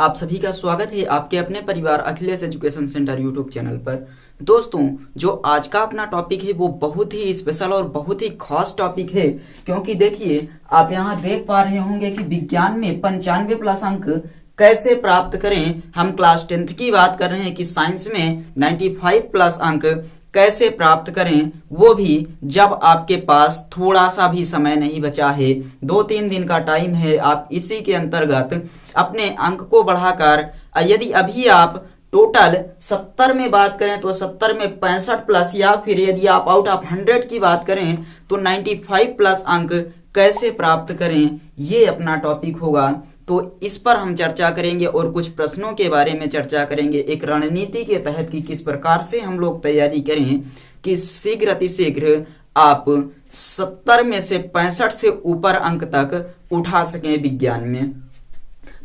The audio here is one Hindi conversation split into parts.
आप सभी का स्वागत है आपके अपने परिवार Akhilesh education centre YouTube channel पर। दोस्तों, जो आज का अपना टॉपिक है वो बहुत ही स्पेशल और बहुत ही खास टॉपिक है, क्योंकि देखिए आप यहाँ देख पा रहे होंगे कि विज्ञान में 95 प्लस अंक कैसे प्राप्त करें। हम क्लास 10th की बात कर रहे हैं कि साइंस में 95 प्लस अंक कैसे प्राप्त करें, वो भी जब आपके पास थोड़ा सा भी समय नहीं बचा है, 2-3 दिन का टाइम है। आप इसी के अंतर्गत अपने अंक को बढ़ाकर, यदि अभी आप टोटल 70 में बात करें तो 70 में 65 प्लस, या फिर यदि आप आउट ऑफ 100 की बात करें तो 95 प्लस अंक कैसे प्राप्त करें, ये अपना टॉपिक होगा। तो इस पर हम चर्चा करेंगे और कुछ प्रश्नों के बारे में चर्चा करेंगे, एक रणनीति के तहत कि किस प्रकार से हम लोग तैयारी करें कि शीघ्र अतिशीघ्र आप 70 में से 65 से ऊपर अंक तक उठा सकें विज्ञान में।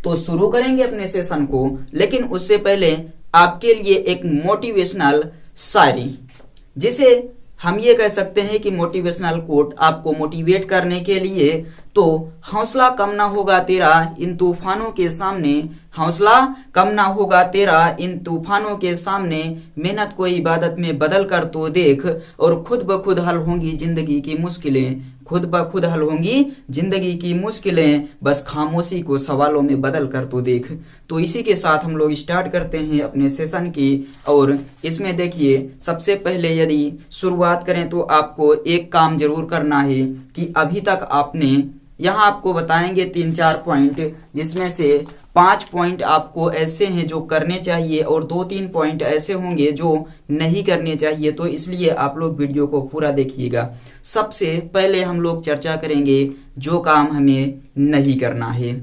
तो शुरू करेंगे अपने सेशन को, लेकिन उससे पहले आपके लिए एक मोटिवेशनल शायरी, जिसे हम ये कह सकते हैं कि मोटिवेशनल कोट, आपको मोटिवेट करने के लिए। तो हौसला कम ना होगा तेरा इन तूफानों के सामने, हौसला कम ना होगा तेरा इन तूफानों के सामने, मेहनत को इबादत में बदल कर तो देख, और खुद ब खुद हल होंगी जिंदगी की मुश्किलें, खुद ब खुद हल होंगी जिंदगी की मुश्किलें, बस खामोशी को सवालों में बदल कर तो देख। तो इसी के साथ हम लोग स्टार्ट करते हैं अपने सेशन की। और इसमें देखिए, सबसे पहले यदि शुरुआत करें तो आपको एक काम जरूर करना है कि अभी तक आपने, यहाँ आपको बताएंगे 3-4 पॉइंट, जिसमें से 5 पॉइंट आपको ऐसे हैं जो करने चाहिए और 2-3 पॉइंट ऐसे होंगे जो नहीं करने चाहिए। तो इसलिए आप लोग वीडियो को पूरा देखिएगा। सबसे पहले हम लोग चर्चा करेंगे जो काम हमें नहीं करना है।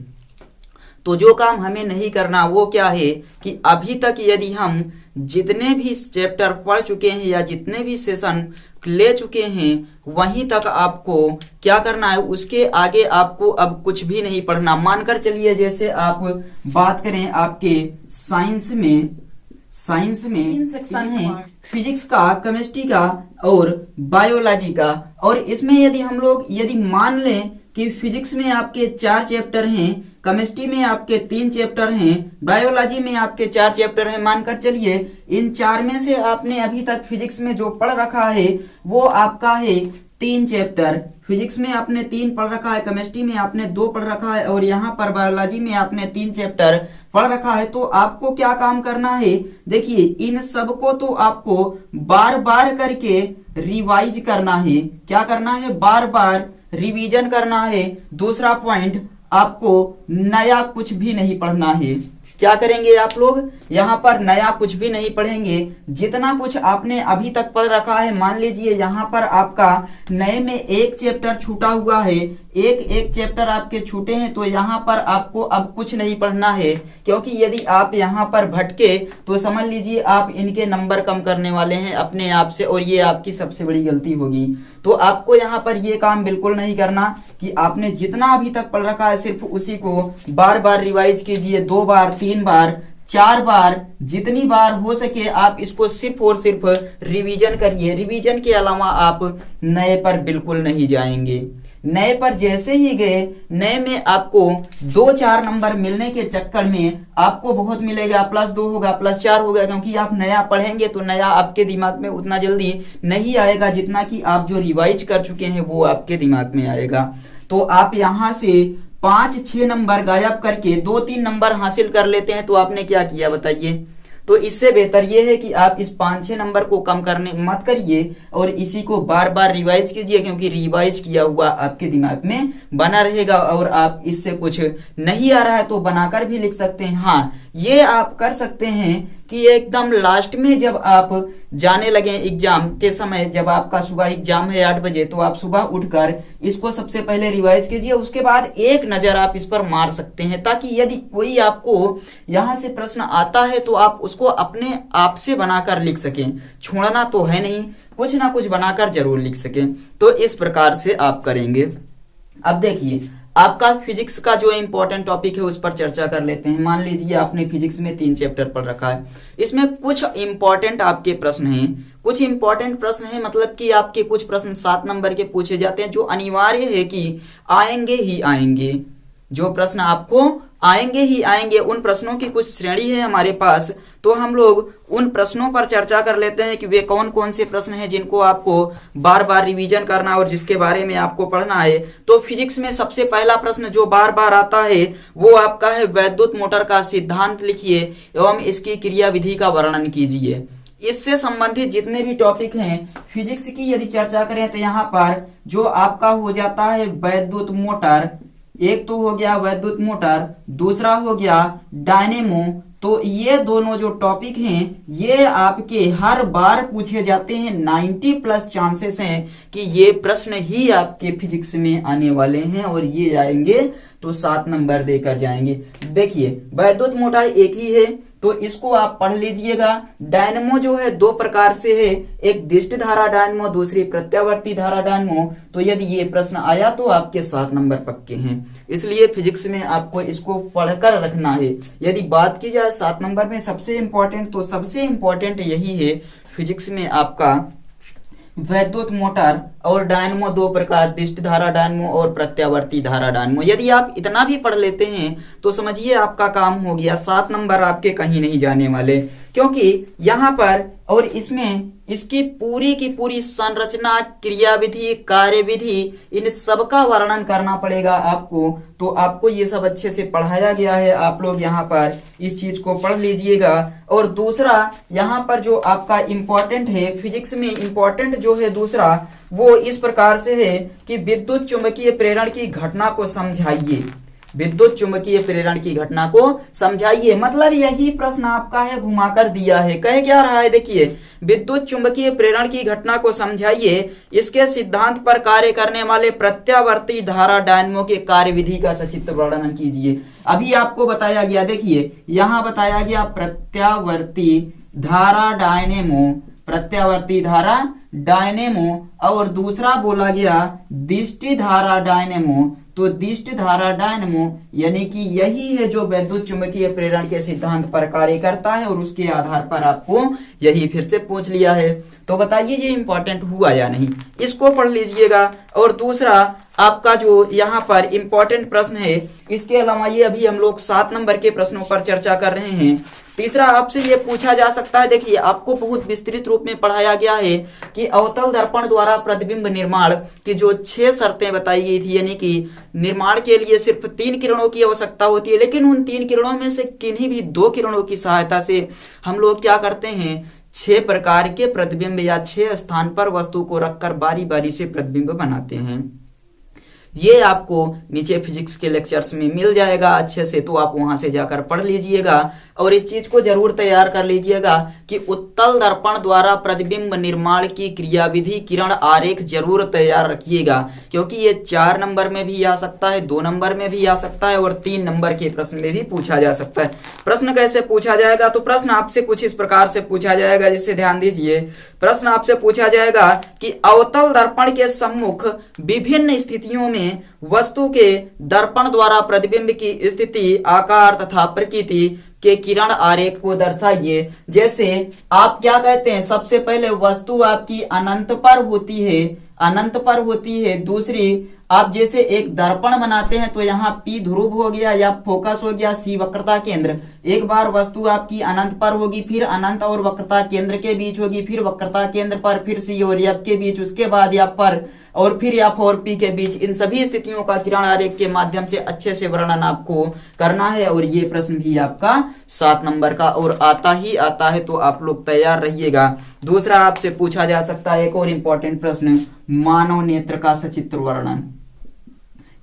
तो जो काम हमें नहीं करना वो क्या है कि अभी तक यदि हम जितने भी चैप्टर पढ़ चुके हैं या जितने भी सेशन ले चुके हैं, वहीं तक आपको क्या करना है, उसके आगे आपको अब कुछ भी नहीं पढ़ना। मानकर चलिए जैसे आप बात करें आपके साइंस में 3 सेक्शन है, फिजिक्स का, केमिस्ट्री का और बायोलॉजी का। और इसमें यदि हम लोग यदि मान लें कि फिजिक्स में आपके 4 चैप्टर हैं, केमिस्ट्री में आपके 3 चैप्टर हैं, बायोलॉजी में आपके 4 चैप्टर हैं, मानकर चलिए इन 4 में से आपने अभी तक फिजिक्स में जो पढ़ रखा है वो आपका है 3 चैप्टर। फिजिक्स में आपने 3 पढ़ रखा है, केमिस्ट्री में आपने 2 पढ़ रखा है, और यहाँ पर बायोलॉजी में आपने 3 चैप्टर पढ़ रखा है। तो आपको क्या काम करना है, देखिए इन सबको तो आपको बार बार करके रिवाइज करना है। क्या करना है, बार बार रिवीजन करना है। दूसरा पॉइंट, आपको नया कुछ भी नहीं पढ़ना है। क्या करेंगे आप लोग, यहाँ पर नया कुछ भी नहीं पढ़ेंगे। जितना कुछ आपने अभी तक पढ़ रखा है, मान लीजिए यहाँ पर आपका नए में 1 चैप्टर छूटा हुआ है, एक चैप्टर आपके छूटे हैं, तो यहाँ पर आपको अब कुछ नहीं पढ़ना है, क्योंकि यदि आप यहाँ पर भटके तो समझ लीजिए आप इनके नंबर कम करने वाले हैं अपने आप से, और ये आपकी सबसे बड़ी गलती होगी। तो आपको यहाँ पर ये काम बिल्कुल नहीं करना कि आपने जितना अभी तक पढ़ रखा है सिर्फ उसी को बार बार रिवाइज कीजिए, 2 बार, 3 बार, 4 बार, जितनी बार हो सके आप इसको सिर्फ और सिर्फ रिवीजन करिए। रिवीजन के अलावा आप नए पर बिल्कुल नहीं जाएंगे। नए पर जैसे ही गए, नए में आपको 2-4 नंबर मिलने के चक्कर में आपको बहुत मिलेगा, +2 होगा, +4 होगा, क्योंकि आप नया पढ़ेंगे तो नया आपके दिमाग में उतना जल्दी नहीं आएगा जितना कि आप जो रिवाइज कर चुके हैं वो आपके दिमाग में आएगा। तो आप यहाँ से 5-6 नंबर गायब करके 2-3 नंबर हासिल कर लेते हैं, तो आपने क्या किया बताइए। तो इससे बेहतर ये है कि आप इस 5-6 नंबर को कम करने मत करिए और इसी को बार बार रिवाइज कीजिए, क्योंकि रिवाइज किया हुआ आपके दिमाग में बना रहेगा। और आप इससे कुछ नहीं आ रहा है तो बनाकर भी लिख सकते हैं। हाँ, ये आप कर सकते हैं कि एकदम लास्ट में जब आप जाने लगे एग्जाम के समय, जब आपका सुबह एग्जाम है 8 बजे, तो आप सुबह उठकर इसको सबसे पहले रिवाइज कीजिए। उसके बाद एक नजर आप इस पर मार सकते हैं, ताकि यदि कोई आपको यहाँ से प्रश्न आता है तो आप उसको अपने आप से बनाकर लिख सकें। छोड़ना तो है नहीं, कुछ ना कुछ बनाकर जरूर लिख सकें। तो इस प्रकार से आप करेंगे। अब देखिए, आपका फिजिक्स का जो इंपॉर्टेंट टॉपिक है उस पर चर्चा कर लेते हैं। मान लीजिए आपने फिजिक्स में 3 चैप्टर पढ़ रखा है, इसमें कुछ इंपॉर्टेंट आपके प्रश्न हैं। कुछ इंपॉर्टेंट प्रश्न हैं, मतलब कि आपके कुछ प्रश्न 7 नंबर के पूछे जाते हैं, जो अनिवार्य है कि आएंगे ही आएंगे। जो प्रश्न आपको आएंगे ही आएंगे। उन प्रश्नों की कुछ श्रेणी है हमारे पास, तो हम लोग उन प्रश्नों पर चर्चा कर लेते हैं कि वे कौन कौन से प्रश्न हैं जिनको आपको बार बार रिवीजन करना और जिसके बारे में आपको पढ़ना है। तो फिजिक्स में सबसे पहला प्रश्न जो बार बार आता है वो आपका है, वैद्युत मोटर का सिद्धांत लिखिए एवं इसकी क्रियाविधि का वर्णन कीजिए। इससे संबंधित जितने भी टॉपिक हैं फिजिक्स की यदि चर्चा करें तो यहाँ पर जो आपका हो जाता है वैद्युत मोटर, एक तो हो गया वैद्युत मोटर, दूसरा हो गया डायनेमो। तो ये दोनों जो टॉपिक हैं ये आपके हर बार पूछे जाते हैं। 90+ चांसेस हैं कि ये प्रश्न ही आपके फिजिक्स में आने वाले हैं और ये आएंगे तो 7 नंबर देकर जाएंगे। देखिए वैद्युत मोटर एक ही है तो इसको आप पढ़ लीजिएगा। डायनेमो जो है 2 प्रकार से है, एक दिष्ट धारा डायनेमो, दूसरी प्रत्यावर्ती धारा डायनेमो। तो यदि ये प्रश्न आया तो आपके 7 नंबर पक्के हैं। इसलिए फिजिक्स में आपको इसको पढ़कर रखना है। यदि बात की जाए 7 नंबर में सबसे इंपॉर्टेंट, तो सबसे इंपॉर्टेंट यही है फिजिक्स में आपका वैद्युत मोटर और डायनेमो 2 प्रकार, दिष्ट धारा डायनेमो और प्रत्यावर्ती धारा डायनेमो। यदि आप इतना भी पढ़ लेते हैं तो समझिए आपका काम हो गया। 7 नंबर आपके कहीं नहीं जाने वाले, क्योंकि यहाँ पर और इसमें इसकी पूरी की पूरी संरचना, क्रियाविधि, कार्यविधि, इन सब का वर्णन करना पड़ेगा आपको। तो आपको ये सब अच्छे से पढ़ाया गया है, आप लोग यहाँ पर इस चीज को पढ़ लीजिएगा। और दूसरा यहाँ पर जो आपका इम्पोर्टेंट है, फिजिक्स में इम्पोर्टेंट जो है दूसरा वो इस प्रकार से है कि विद्युत चुंबकीय प्रेरण की घटना को समझाइए। विद्युत चुंबकीय प्रेरण की घटना को समझाइए, मतलब यही प्रश्न आपका है घुमाकर दिया है। कह क्या रहा है, देखिए विद्युत चुंबकीय प्रेरण की घटना को समझाइए, इसके सिद्धांत पर कार्य करने वाले प्रत्यावर्ती धारा डायनेमो के कार्यविधि का सचित्र वर्णन कीजिए। अभी आपको बताया गया, देखिए यहाँ बताया गया प्रत्यावर्ती धारा डायनेमो, प्रत्यावर्ती धारा डायनेमो, और दूसरा बोला गया दिष्टि धारा डायनेमो। तो दिष्ट धारा डायनेमो यानी कि यही है जो वैद्युत चुंबकीय प्रेरण के सिद्धांत पर कार्य करता है, और उसके आधार पर आपको यही फिर से पूछ लिया है। तो बताइए ये इंपॉर्टेंट हुआ या नहीं, इसको पढ़ लीजिएगा। और दूसरा आपका जो यहाँ पर इंपॉर्टेंट प्रश्न है, इसके अलावा ये अभी हम लोग 7 नंबर के प्रश्नों पर चर्चा कर रहे हैं। तीसरा आपसे ये पूछा जा सकता है, देखिए आपको बहुत विस्तृत रूप में पढ़ाया गया है कि अवतल दर्पण द्वारा प्रतिबिंब निर्माण की जो 6 शर्तें बताई गई थी, यानी कि निर्माण के लिए सिर्फ 3 किरणों की आवश्यकता होती है, लेकिन उन 3 किरणों में से किन्हीं भी 2 किरणों की सहायता से हम लोग क्या करते हैं, 6 प्रकार के प्रतिबिंब या 6 स्थान पर वस्तु को रखकर बारी बारी से प्रतिबिंब बनाते हैं। ये आपको नीचे फिजिक्स के लेक्चर्स में मिल जाएगा अच्छे से, तो आप वहां से जाकर पढ़ लीजिएगा और इस चीज को जरूर तैयार कर लीजिएगा कि उत्तल दर्पण द्वारा प्रतिबिंब निर्माण की क्रियाविधि किरण आरेख जरूर तैयार रखिएगा, क्योंकि ये 4 नंबर में भी आ सकता है, 2 नंबर में भी आ सकता है और 3 नंबर के प्रश्न में भी पूछा जा सकता है। प्रश्न कैसे पूछा जाएगा, तो प्रश्न आपसे कुछ इस प्रकार से पूछा जाएगा, जिससे ध्यान दीजिए। प्रश्न आपसे पूछा जाएगा कि अवतल दर्पण के सम्मुख विभिन्न स्थितियों में वस्तु के दर्पण द्वारा प्रतिबिंब की स्थिति, आकार तथा प्रकृति के किरण आरेख को दर्शाइए। जैसे आप क्या कहते हैं, सबसे पहले वस्तु आपकी अनंत पर होती है, अनंत पर होती है। दूसरी आप जैसे एक दर्पण बनाते हैं तो यहाँ P ध्रुव हो गया या फोकस हो गया, C वक्रता केंद्र। एक बार वस्तु आपकी अनंत पर होगी, फिर अनंत और वक्रता केंद्र के बीच होगी, फिर वक्रता केंद्र पर, फिर C और F के बीच, उसके बाद या पर और फिर F और P के बीच। इन सभी स्थितियों का किरण आरेख के माध्यम से अच्छे से वर्णन आपको करना है, और ये प्रश्न भी आपका 7 नंबर का और आता ही आता है, तो आप लोग तैयार रहिएगा। दूसरा आपसे पूछा जा सकता है एक और इम्पोर्टेंट प्रश्न, मानव नेत्र का सचित्र वर्णन।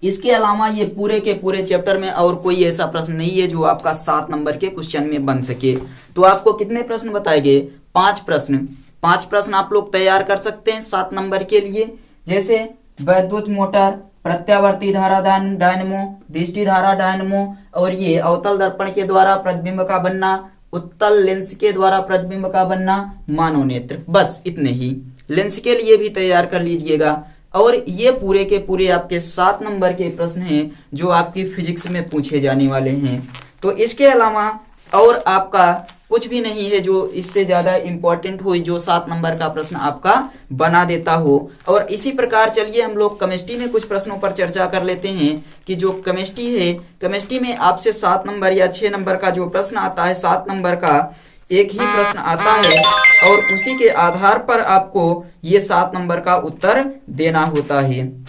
इसके अलावा ये पूरे के पूरे चैप्टर में और कोई ऐसा प्रश्न नहीं है जो आपका 7 नंबर के क्वेश्चन में बन सके। तो आपको कितने प्रश्न बताए गए, 5 प्रश्न। 5 प्रश्न आप लोग तैयार कर सकते हैं 7 नंबर के लिए, जैसे वैद्युत मोटर, प्रत्यावर्ती धारा डायनेमो, दिष्टि धारा डायनेमो, और ये अवतल दर्पण के द्वारा प्रतिबिंब का बनना, उत्तल लेंस के द्वारा प्रतिबिंब का बनना, मानव नेत्र। बस इतने ही, लेंस के लिए भी तैयार कर लीजिएगा। और ये पूरे के पूरे आपके 7 नंबर के प्रश्न हैं जो आपकी फिजिक्स में पूछे जाने वाले हैं। तो इसके अलावा और आपका कुछ भी नहीं है जो इससे ज्यादा इंपॉर्टेंट हो, जो 7 नंबर का प्रश्न आपका बना देता हो। और इसी प्रकार चलिए हम लोग केमिस्ट्री में कुछ प्रश्नों पर चर्चा कर लेते हैं कि जो केमिस्ट्री है, केमिस्ट्री में आपसे 7 नंबर या 6 नंबर का जो प्रश्न आता है, 7 नंबर का एक ही प्रश्न आता है और उसी के आधार पर आपको ये 7 नंबर का उत्तर देना होता है।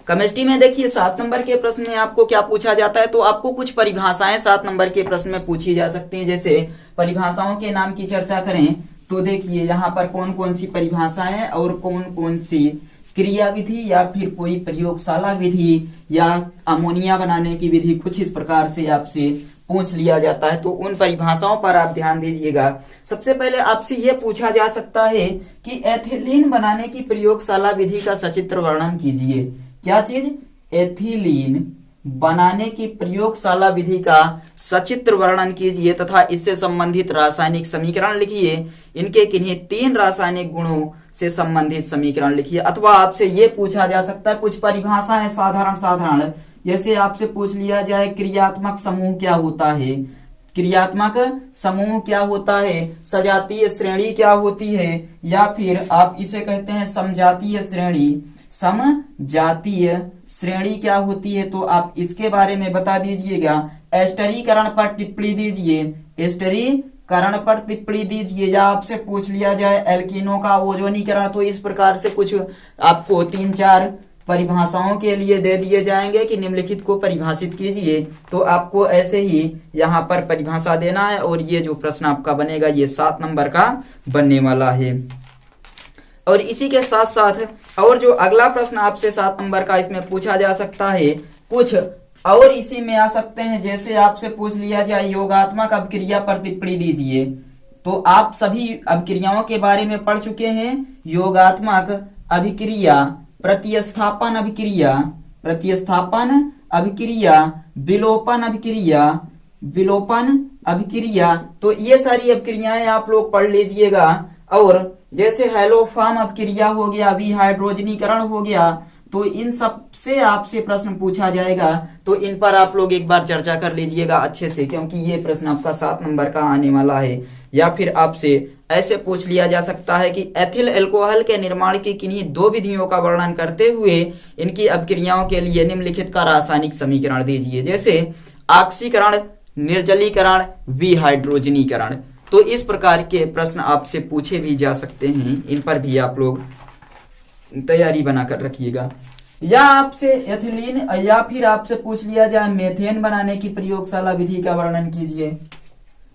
केमिस्ट्री में देखिए 7 नंबर के प्रश्न में आपको क्या पूछा जाता है, तो आपको कुछ परिभाषाएं 7 नंबर के प्रश्न में पूछी जा सकती हैं। जैसे परिभाषाओं के नाम की चर्चा करें तो देखिए यहाँ पर कौन कौन सी परिभाषाएं और कौन कौन सी क्रिया विधि या फिर कोई प्रयोगशाला विधि या अमोनिया बनाने की विधि कुछ इस प्रकार से आपसे पूछ लिया जाता है। तो उन परिभाषाओं पर आप ध्यान दीजिएगा। सबसे पहले आपसे यह पूछा जा सकता है कि एथिलीन बनाने की प्रयोगशाला विधि का सचित्र वर्णन कीजिए। क्या चीज? एथिलीन बनाने की प्रयोगशाला विधि का सचित्र वर्णन कीजिए तथा इससे संबंधित रासायनिक समीकरण लिखिए। इनके किन्हीं 3 रासायनिक गुणों से संबंधित समीकरण लिखिए। अथवा आपसे ये पूछा जा सकता है, कुछ परिभाषाएं साधारण, जैसे आपसे पूछ लिया जाए क्रियात्मक समूह क्या होता है, क्रियात्मक समूह क्या होता है, सजातीय श्रेणी क्या होती है, या फिर आप इसे कहते हैं समजातीय श्रेणी, समजातीय श्रेणी क्या होती है, तो आप इसके बारे में बता दीजिएगा। एस्टरीकरण पर टिप्पणी दीजिए, एस्टरीकरण पर टिप्पणी दीजिए। या आपसे पूछ लिया जाए एल्कीनों का ओजोनीकरण, तो इस प्रकार से कुछ आपको 3-4 परिभाषाओं के लिए दे दिए जाएंगे कि निम्नलिखित को परिभाषित कीजिए। तो आपको ऐसे ही यहाँ पर परिभाषा देना है और ये जो प्रश्न आपका बनेगा ये 7 नंबर का बनने वाला है। और इसी के साथ साथ और जो अगला प्रश्न आपसे 7 नंबर का इसमें पूछा जा सकता है, कुछ और इसी में आ सकते हैं। जैसे आपसे पूछ लिया जाए योगात्मक अभिक्रिया पर टिप्पणी दीजिए, तो आप सभी अभिक्रियाओं के बारे में पढ़ चुके हैं। योगात्मक अभिक्रिया, प्रतिस्थापन अभिक्रिया, विलोपन अभिक्रिया, तो ये सारी अभिक्रियाएं आप लोग पढ़ लीजिएगा। और जैसे हैलोफॉर्म अभिक्रिया हो गया, विहाइड्रोजनीकरण हो गया, तो इन सब से आपसे प्रश्न पूछा जाएगा। तो इन पर आप लोग एक बार चर्चा कर लीजिएगा अच्छे से, क्योंकि ये प्रश्न आपका 7 नंबर का आने वाला है। या फिर आपसे ऐसे पूछ लिया जा सकता है कि एथिल अल्कोहल के निर्माण की किन्हीं 2 विधियों का वर्णन करते हुए इनकी अभिक्रियाओं के लिए निम्नलिखित का रासायनिक समीकरण दीजिए। जैसे ऑक्सीकरण, निर्जलीकरण, विहाइड्रोजनीकरण। तो इस प्रकार के प्रश्न आपसे पूछे भी जा सकते हैं, इन पर भी आप लोग तैयारी बनाकर रखिएगा। या आपसे एथिलीन या फिर आपसे पूछ लिया जाए मेथेन बनाने की प्रयोगशाला विधि का वर्णन कीजिए।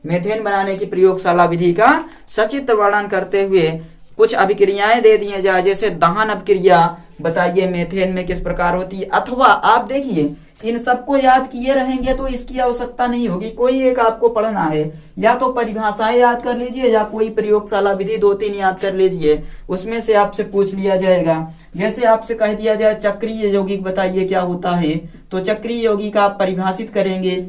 मेथेन बनाने की प्रयोगशाला विधि का सचित्र वर्णन करते हुए कुछ अभिक्रियाएं दे दी जाए। जैसे दहन अभिक्रिया बताइए मेथेन में किस प्रकार होती है। अथवा आप देखिए इन सबको याद किए रहेंगे तो इसकी आवश्यकता नहीं होगी, कोई एक आपको पढ़ना है। या तो परिभाषाएं याद कर लीजिए या कोई प्रयोगशाला विधि 2-3 याद कर लीजिए, उसमें से आपसे पूछ लिया जाएगा। जैसे आपसे कह दिया जाए चक्रीय यौगिक बताइए क्या होता है, तो चक्रीय यौगिक आप परिभाषित करेंगे।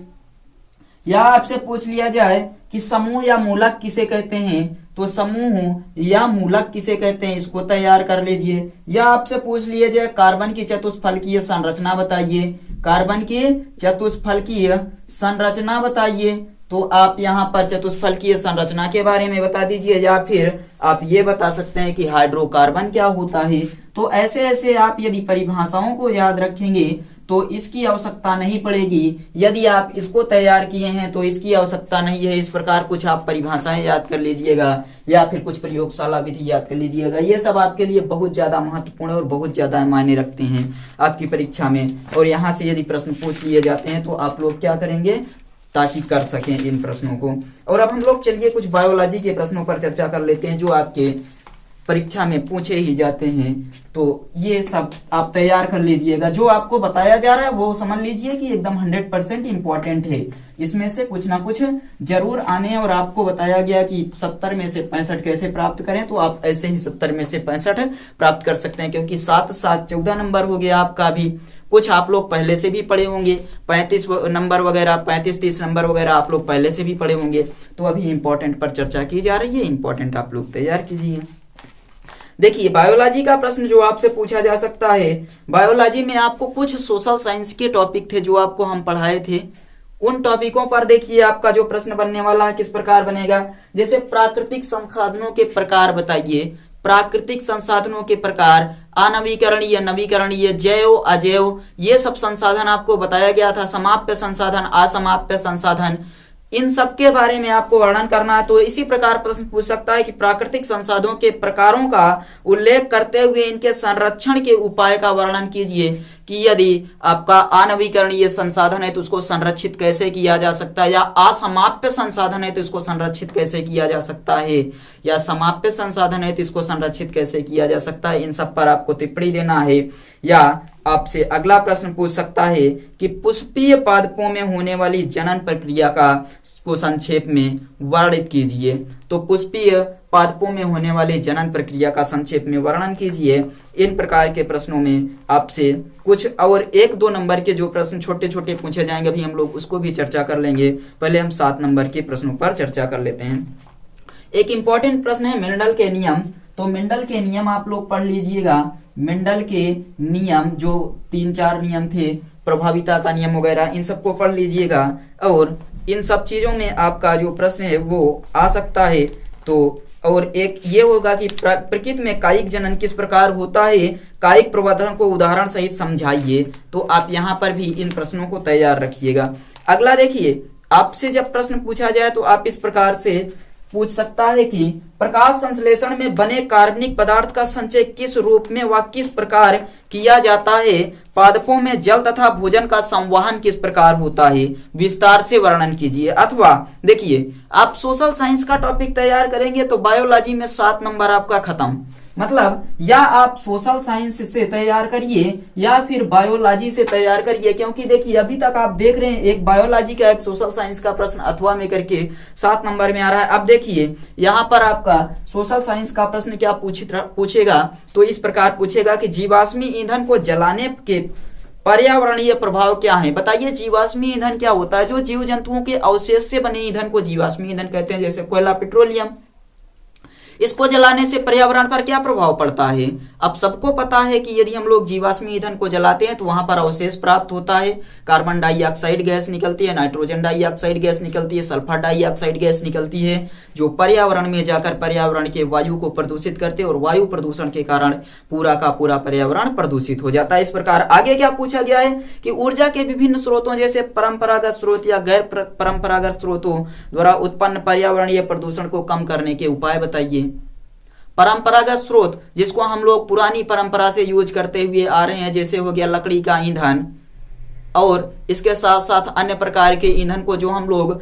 या आपसे पूछ लिया जाए कि समूह या मूलक किसे कहते हैं, तो समूह या मूलक किसे कहते हैं, इसको तैयार कर लीजिए। या आपसे पूछ लिया जाए कार्बन की चतुष्फलकीय संरचना बताइए, कार्बन की चतुष्फलकीय संरचना बताइए, तो आप यहाँ पर चतुष्फलकीय संरचना के बारे में बता दीजिए। या फिर आप ये बता सकते हैं कि हाइड्रोकार्बन क्या होता है। तो ऐसे ऐसे आप यदि परिभाषाओं को याद रखेंगे तो इसकी आवश्यकता नहीं पड़ेगी। यदि आप इसको तैयार किए हैं तो इसकी आवश्यकता नहीं है। इस प्रकार कुछ आप परिभाषाएं याद कर लीजिएगा या फिर कुछ प्रयोगशाला विधि याद कर लीजिएगा। ये सब आपके लिए बहुत ज्यादा महत्वपूर्ण और बहुत ज्यादा मायने रखते हैं आपकी परीक्षा में। और यहाँ से यदि प्रश्न पूछ लिए जाते हैं तो आप लोग क्या करेंगे ताकि कर सकें इन प्रश्नों को। और अब हम लोग चलिए कुछ बायोलॉजी के प्रश्नों पर चर्चा कर लेते हैं जो आपके परीक्षा में पूछे ही जाते हैं। तो ये सब आप तैयार कर लीजिएगा। जो आपको बताया जा रहा है वो समझ लीजिए कि एकदम 100% इंपॉर्टेंट है। इसमें से कुछ ना कुछ जरूर आने। और आपको बताया गया कि 70 में से 65 कैसे प्राप्त करें, तो आप ऐसे ही 70 में से 65 प्राप्त कर सकते हैं, क्योंकि 7-7 14 नंबर हो गया आपका भी। कुछ आप लोग पहले से भी पढ़े होंगे, 35 नंबर वगैरह, 35-30 नंबर वगैरह आप लोग पहले से भी पढ़े होंगे। तो अभी इंपॉर्टेंट पर चर्चा की जा रही है, इंपॉर्टेंट आप लोग तैयार कीजिए। देखिए बायोलॉजी का प्रश्न जो आपसे पूछा जा सकता है, बायोलॉजी में आपको कुछ सोशल साइंस के टॉपिक थे जो आपको हम पढ़ाए थे, उन टॉपिकों पर देखिए आपका जो प्रश्न बनने वाला है किस प्रकार बनेगा। जैसे प्राकृतिक संसाधनों के प्रकार बताइए, प्राकृतिक संसाधनों के प्रकार, अनवीकरणीय, नवीकरणीय, जैव, अजैव, ये सब संसाधन आपको बताया गया था। समाप्य संसाधन, असमाप्य संसाधन, इन सब के बारे में आपको वर्णन करना है। तो इसी प्रकार प्रश्न पूछ सकता है कि प्राकृतिक संसाधनों के प्रकारों का उल्लेख करते हुए इनके संरक्षण के उपाय का वर्णन कीजिए कि यदि आपका अनवीकरणीय संसाधन है तो उसको संरक्षित कैसे किया जा सकता है, या असमाप्य संसाधन है तो इसको संरक्षित कैसे किया जा सकता है, या समाप्य संसाधन है तो इसको संरक्षित कैसे किया जा सकता है। इन सब पर आपको टिप्पणी देना है। या आपसे अगला प्रश्न पूछ सकता है कि पुष्पीय पादपों में होने वाली जनन प्रक्रिया को संक्षेप में वर्णित कीजिए। तो पुष्पीय पादपों में होने वाली जनन प्रक्रिया का संक्षेप में वर्णन कीजिए। इन प्रकार के प्रश्नों में आपसे कुछ और 1-2 नंबर के जो प्रश्न छोटे छोटे पूछे जाएंगे, अभी हम लोग उसको भी चर्चा कर लेंगे। पहले हम 7 नंबर के प्रश्नों पर चर्चा कर लेते हैं। एक इंपॉर्टेंट प्रश्न है मेंडल के नियम। तो मेंडल के नियम आप लोग पढ़ लीजिएगा। मेंडल के नियम जो 3-4 नियम थे, प्रभाविता का नियम वगैरह, इन सबको पढ़ लीजिएगा। और इन सब चीजों में आपका जो प्रश्न है वो आ सकता है। तो और एक ये होगा कि प्रकृति में कायिक जनन किस प्रकार होता है, कायिक प्रवर्धन को उदाहरण सहित समझाइए। तो आप यहाँ पर भी इन प्रश्नों को तैयार रखिएगा। अगला देखिए, आपसे जब प्रश्न पूछा जाए तो आप इस प्रकार से पूछ सकता है कि प्रकाश संश्लेषण में बने कार्बनिक पदार्थ का संचय किस रूप में व किस प्रकार किया जाता है, पादपों में जल तथा भोजन का संवहन किस प्रकार होता है, विस्तार से वर्णन कीजिए। अथवा देखिए, आप सोशल साइंस का टॉपिक तैयार करेंगे तो बायोलॉजी में 7 नंबर आपका खत्म। मतलब या आप सोशल साइंस से तैयार करिए या फिर बायोलॉजी से तैयार करिए, क्योंकि देखिए अभी तक आप देख रहे हैं एक बायोलॉजी का एक सोशल साइंस का प्रश्न अथवा में करके 7 नंबर में आ रहा है। अब देखिए यहाँ पर आपका सोशल साइंस का प्रश्न क्या पूछेगा, तो इस प्रकार पूछेगा कि जीवाश्मी ईंधन को जलाने के पर्यावरणीय प्रभाव क्या है। बताइए जीवाश्मी ईंधन क्या होता है। जो जीव जंतुओं के अवशेष से बने ईंधन को जीवाश्मी ईंधन कहते हैं, जैसे कोयला, पेट्रोलियम। इसको जलाने से पर्यावरण पर क्या प्रभाव पड़ता है। अब सबको पता है कि यदि हम लोग जीवाश्मी ईंधन को जलाते हैं तो वहां पर अवशेष प्राप्त होता है। कार्बन डाइऑक्साइड गैस निकलती है, नाइट्रोजन डाइऑक्साइड गैस निकलती है, सल्फर डाइऑक्साइड गैस निकलती है, जो पर्यावरण में जाकर पर्यावरण के वायु को प्रदूषित करते हैं और वायु प्रदूषण के कारण पूरा का पूरा पर्यावरण प्रदूषित हो जाता है। इस प्रकार आगे क्या पूछा गया है कि ऊर्जा के विभिन्न स्रोतों जैसे परंपरागत स्रोत या गैर परंपरागत स्रोतों द्वारा उत्पन्न पर्यावरणीय प्रदूषण को कम करने के उपाय बताइए। परंपरागत स्रोत जिसको हम लोग पुरानी परंपरा से यूज करते हुए आ रहे हैं, जैसे हो गया लकड़ी का ईंधन, और इसके साथ साथ अन्य प्रकार के ईंधन को जो हम लोग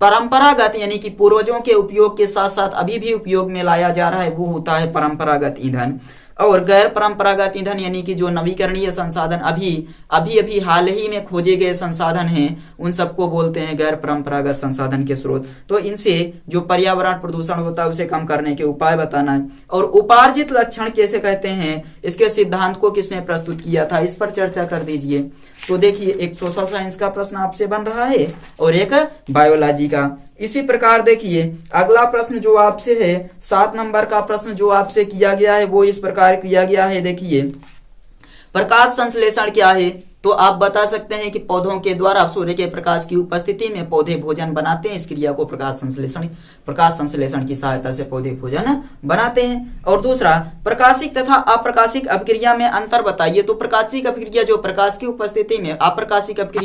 परंपरागत यानी कि पूर्वजों के उपयोग के साथ साथ अभी भी उपयोग में लाया जा रहा है, वो होता है परंपरागत ईंधन। और गैर परंपरागत ईंधन यानी कि जो नवीकरणीय संसाधन अभी हाल ही में खोजे गए संसाधन हैं, उन सबको बोलते हैं गैर परंपरागत संसाधन के स्रोत। तो इनसे जो पर्यावरण प्रदूषण होता है उसे कम करने के उपाय बताना है। और उपार्जित लक्षण कैसे कहते हैं, इसके सिद्धांत को किसने प्रस्तुत किया था, इस पर चर्चा कर दीजिए। तो देखिए एक सोशल साइंस का प्रश्न आपसे बन रहा है और एक बायोलॉजी का। इसी प्रकार देखिए अगला प्रश्न जो आपसे है 7 नंबर का प्रश्न जो आपसे किया गया है वो इस प्रकार किया गया है। देखिए प्रकाश संश्लेषण क्या है, तो आप बता सकते हैं कि पौधों के द्वारा सूर्य के प्रकाश की उपस्थिति में पौधे भोजन बनाते हैं। इस क्रिया को प्रकाश संश्लेषण की सहायता से पौधे भोजन बनाते हैं। और दूसरा, प्रकाशिक तथा अप्रकाशिक अपक्रिया में अंतर बताइए। तो प्रकाशिक अपक्रिया जो प्रकाश की उपस्थिति में, अप्रकाशिक अपक्रिया